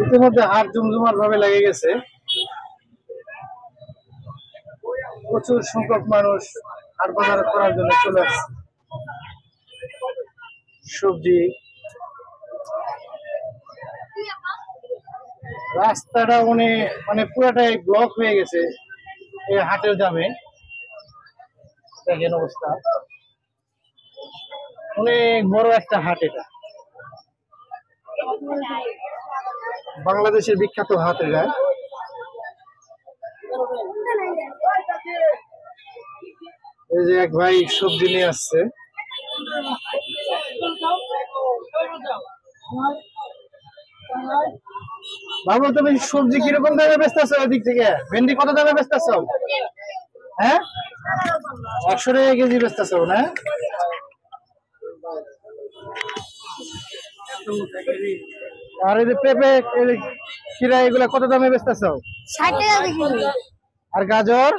ইতিমধ্যে হাট জমজমাট ভাবে লেগে গেছে, প্রচুর সংখ্যক মানুষ হাট বাজার করার জন্য চলে আসছে। সবজি, রাস্তাটা মানে পুরাটাই ব্লক হয়ে গেছে এই হাটের দামে। দেখেন অবস্থা, অনেক বড় একটা হাট এটা, বাংলাদেশের বিখ্যাত হাট এটা। এই যে এক ভাই সবজি নিয়ে আসছে। বাবু, তুমি সবজি কিরকম দামে বেচতেছো? ওইদিক থেকে ভেন্ডি কত দামে বেচতেছো? হ্যাঁ, 100 টাকা কেজি বেচতেছো না? আর এই যে পেঁপে, খিরা, এগুলা কত দামে বেচতেছো? 60 টাকা কেজি। আর গাজর?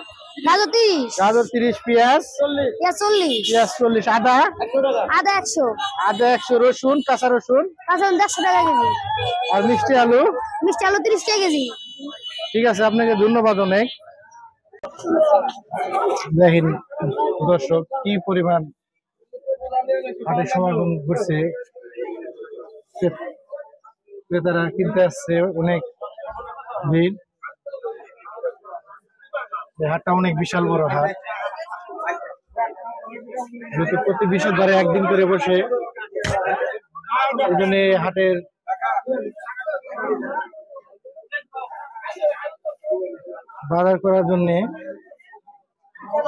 গাজর 30। গাজর 30, পেঁয়াজ? পেঁয়াজ 40। পেঁয়াজ 40, আদা? আদা 100। আদা 100, রসুন, কাঁচা রসুন? কাঁচা 150 টাকা কেজি। আর মিষ্টি আলু? মিষ্টি আলু 30 টাকা কেজি। ঠিক আছে, আপনাকে ধন্যবাদ অনেক। দেখেন দর্শক, কি পরিমাণ হাটের সমাগম ঘটছে, ক্রেতারা কিনতে আসছে, অনেক ভিড়। হাটটা অনেক বিশাল বড় হাট, যেহেতু প্রতি বৃহস্পতিবারে একদিন করে বসে, এই জন্য হাটের বাজার করার জন্য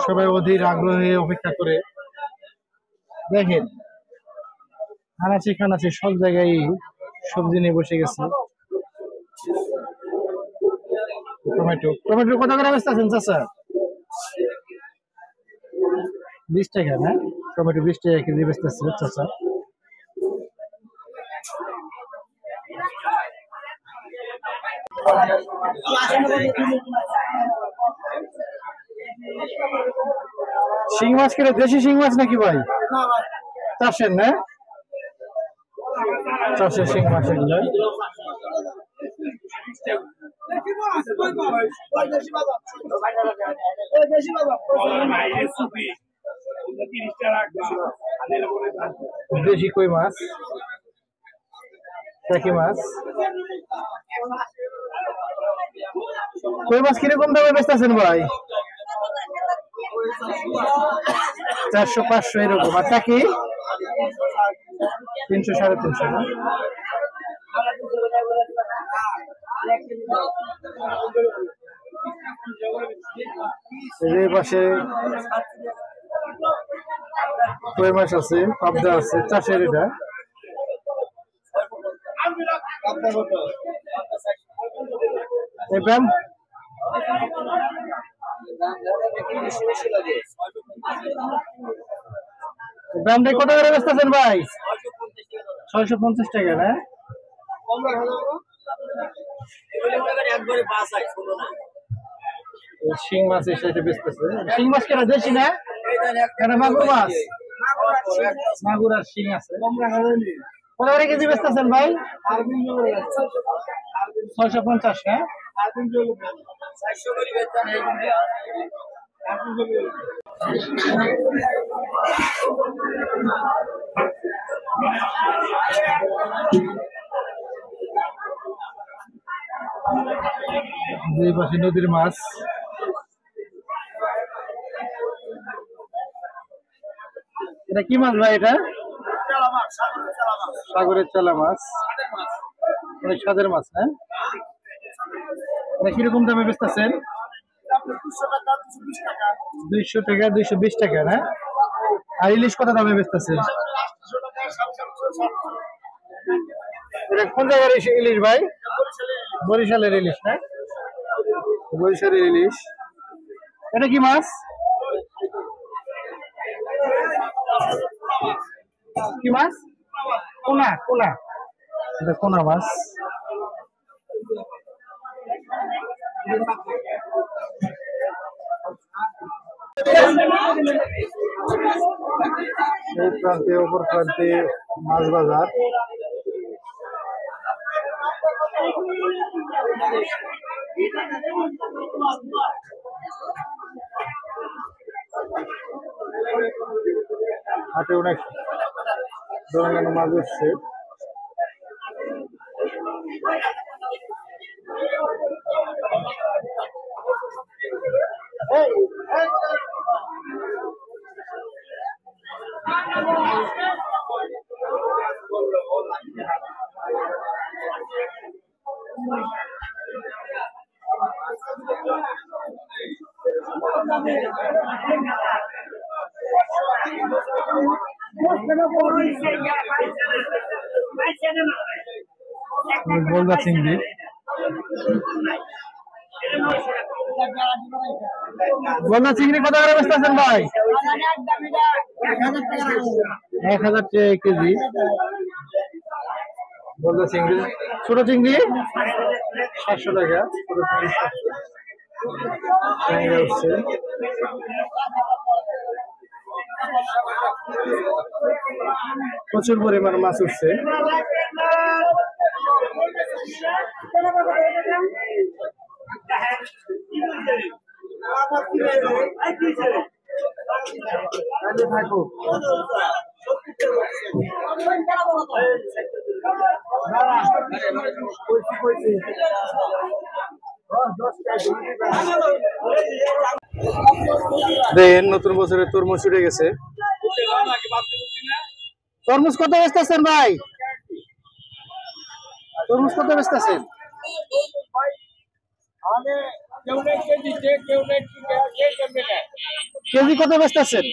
সবাই অধীর আগ্রহে অপেক্ষা করে। দেখেন আনাচি কানাচি সব জায়গায় সবজি নিয়ে বসে গেছে। টমেটো কত করে বেচতেছেন চাচা? 20 টাকা না? টমেটো 20 টাকা কেজি বেচতেছে চাচা। শিং মাছ কিনে, দেশি শিং মাছ নাকি ভাই? চাষের না? চাষের শিং মাছ এগুলো। দেশি কই মাছ, টাকি মাছ। কই মাছ কিরকম দামে বেচতেছেন ভাই? 400-500 এরকম। আর টাকি 300-350 না? এর পাশে কই মাছ আছে, পাবদা আছে, চাষের এটা। ব্যান্ডে কত করে বেচতেছেন ভাই? 650 টাকা না? শিং মাছ এর সাথে বেচতেছে। শিং মাছ কেন দেশি না? কেন মাগুর মাছ? মাগুর আর শিং আছে। কত করে কেজি বেচতেছেন ভাই? 650 না? দুই পাশে নদীর মাছ। এটা কি মাছ ভাই? এটা সাগরের চালা মাছ, অনেক স্বাদের মাছ। হ্যাঁ, এটা কিরকম দামে বেচতেছেন? 200 টাকা, 220 টাকা না? আর ইলিশ কত দামে বেচতেছেন? এটা কোন জায়গার ইলিশ ভাই? বরিশালের ইলিশ না? বরিশালের ইলিশ। এটা কি মাছ? কি মাছ? কোনা। কোনা, এটা কোনা মাছ। এই প্রান্তে অপর প্রান্তে মাছ বাজার। হাতে অনেক ধরনের মাছ উঠছে। বলদা চিংড়ি বলদা চিংড়ি কত করে বেচতেছেন ভাই? 1000 টাকা কেজি। বলদা চিংড়ি, ছোট চিংড়ি 700 টাকা। উঠছে প্রচুর পরিমাণ মাছ উঠছে। দেখেন নতুন বছরে তরমুজ উঠে গেছে। তরমুজ কত বেচতেছেন ভাই? তরমুজ কত বেচতেছেন? কেজি কত বেচতেছেন?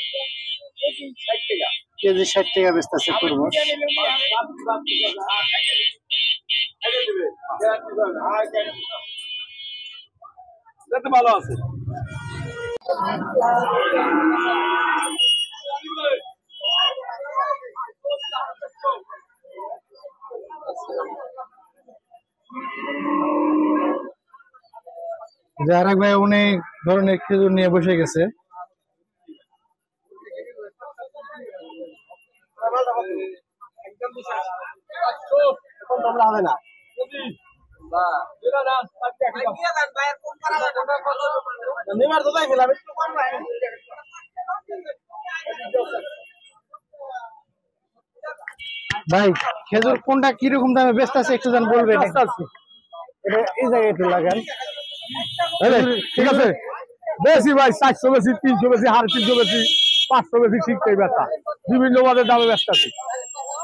কেজি 60 টাকা বেচতেছে তরমুজ। ভালো আছে। যারা ভাই অনেক ধরনের খেজুর নিয়ে বসে গেছে। ভাই খেজুর কোনটা কিরকম দামে বেচতেছে একটু জান বলবেন? এই জায়গায় একটু লাগান। ঠিক আছে, বেশি ভাই 400 বেশি, 300 বেশি, 350 বেশি, 500 বেশি, ঠিকই ব্যথা বিভিন্ন মাদের দামে ব্যস্ত আছে।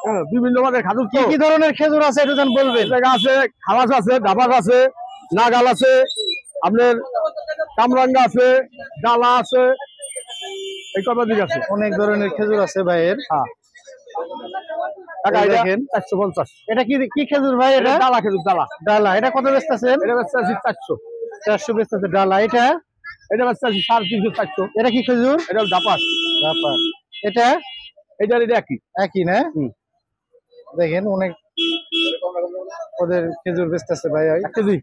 হ্যাঁ, বিভিন্ন মাদের খাজুর। কি কি ধরনের খেজুর আছে একটু জান বলবেন? আছে খালাস আছে, ডাবাস আছে, নাগাল আছে, আপনার কামরাঙ্গা আছে, ডালা আছে, এই কটা দিক আছে। অনেক ধরনের খেজুর আছে ভাইয়ের। হ্যাঁ দেখেন 450। এটা কি কি খেজুর ভাই? এটা ডালা খেজুর। ডালা এটা কত বেচতেছেন? এটা বেচতেছি 400 বেচতেছে ডালা। এটা বেচতেছি 350, 400। এটা কি খেজুর? এটা জাপাস। এটা একই না? দেখেন অনেক ওদের খেজুর বেচতেছে ভাই। কেজি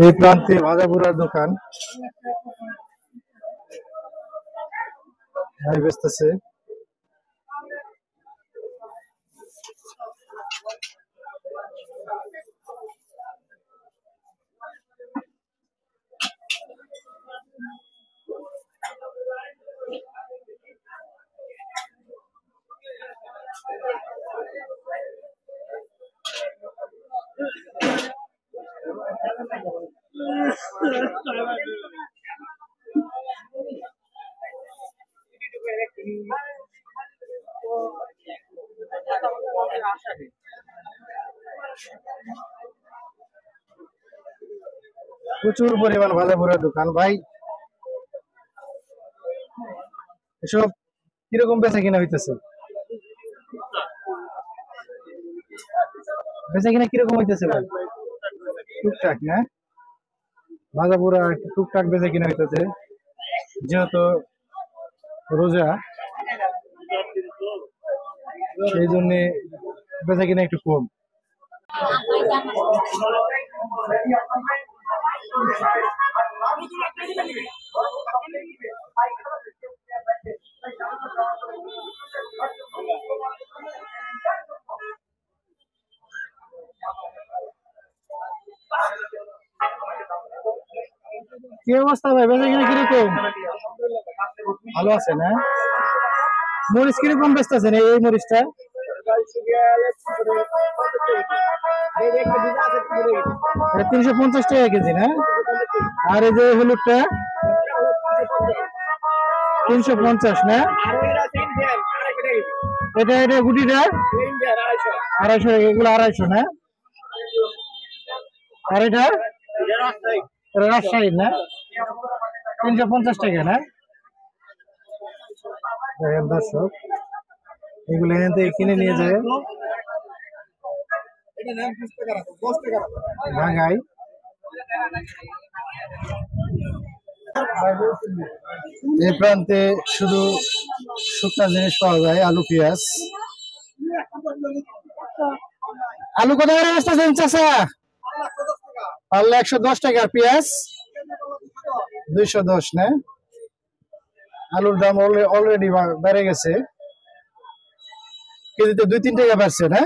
এই প্রান্তে ভাজাপুরার দোকান ভাই বেচতেছে। প্রচুর পরিমাণ ভাজাপুরার দোকান ভাই। এসব কিরকম বেচা কিনা হইতেছে? বেচা কিনা কিরকম হইতেছে ভাই? টুকটাক না? ভাজাপুরা টুকটাক বেচা কিনা হইতেছে, যেহেতু রোজা সেই জন্য বেচা কিনা একটু কম। কি অবস্থা ভাই, বেচা কিনা কিরকম? ভালো আছে না? মরিচ কিরকম বেচতেছেন এই মরিচটা? 350 টাকা কেজি না? আর এই যে হলুদটা 350 না? এটা এটা গুটিটা 250 এগুলো 250 না? আর এটা রাজশাহী না? 350 টাকা না? দেখেন দর্শক, এগুলো এখান থেকে কিনে নিয়ে যায় ঢাকায়। এই প্রান্তে শুধু শুকনা জিনিস পাওয়া যায়, আলু পেঁয়াজ। আলু কত করে বেচতেছেন চাচা? পাল্লা 110 টাকা, পেঁয়াজ 210 না? আলুর দাম অলরেডি বেড়ে গেছে, কেজিতে 2-3 টাকা বাড়ছে না?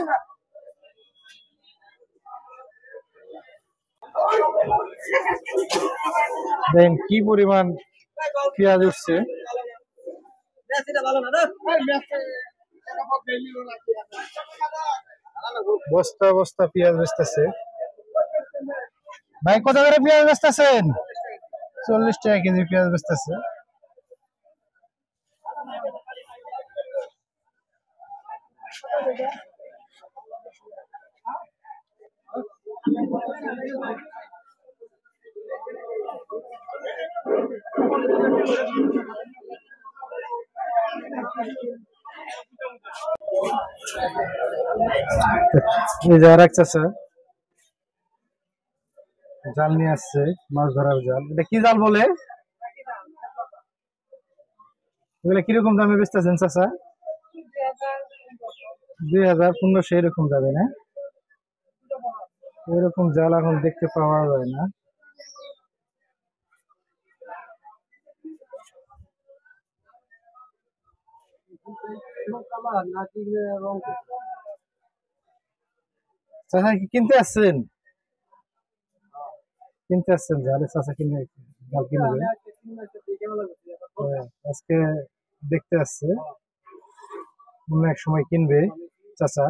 দেখেন কি পরিমাণ পেঁয়াজ উঠছে। বস্তা বস্তা পেঁয়াজ বেচতেছে। ভাই কত করে পেঁয়াজ বেচতেছেন? 40 টাকা কেজি পেঁয়াজ বেচতেছে। এই যে আরেক চাচা জাল নিয়ে আসছে, মাছ ধরার জাল। এটা কি জাল বলে? এগুলো কিরকম দামে বেচতেছেন চাচা? 2000-1500 এরকম যাবে না? এরকম জাল এখন দেখতে পাওয়া যায় না। চাচা কি কিনতে আসছেন? কিনতে আসছেন জালে? চাচা কিনে জাল কিনবে আজকে, দেখতে আসছে, অন্য এক সময় কিনবে চাচা।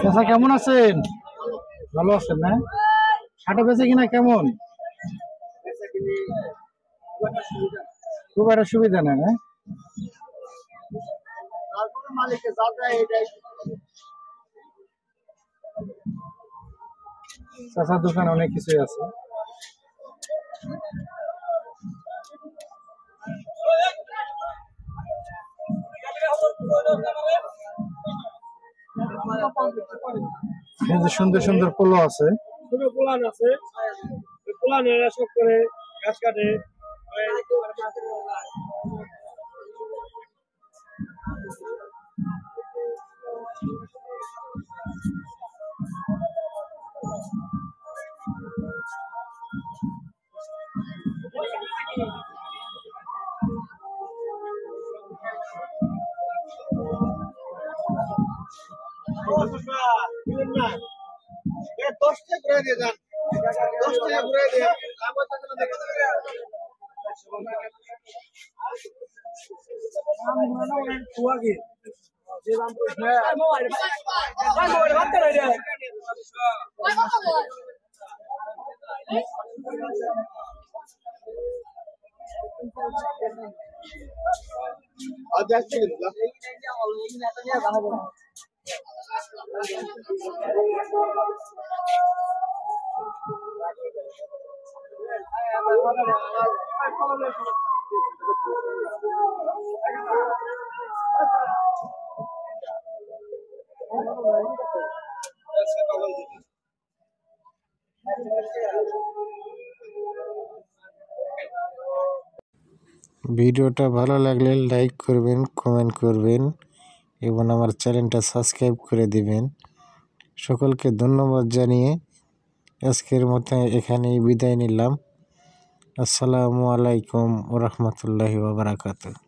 চাচা কেমন আছেন? ভালো আছেন না? হাটে বেচে কিনা কেমন? খুব একটা সুবিধা নেই না? চাচার দোকানে অনেক কিছুই আছে। সুন্দর সুন্দর পোলো আছে। গাছ কাটে দশটা ঘুরে দিয়ে যান, 10 টাকা ঘুরে দিয়ে ভিডিওটা ভালো লাগলে লাইক করবেন, কমেন্ট করবেন এবং আমার চ্যানেলটা সাবস্ক্রাইব করে দিবেন। সকলকে ধন্যবাদ জানিয়ে আজকের মতো এখানেই বিদায় নিলাম। আসসালামু আলাইকুম ওয়া রাহমাতুল্লাহি ওয়া বারাকাতুহু।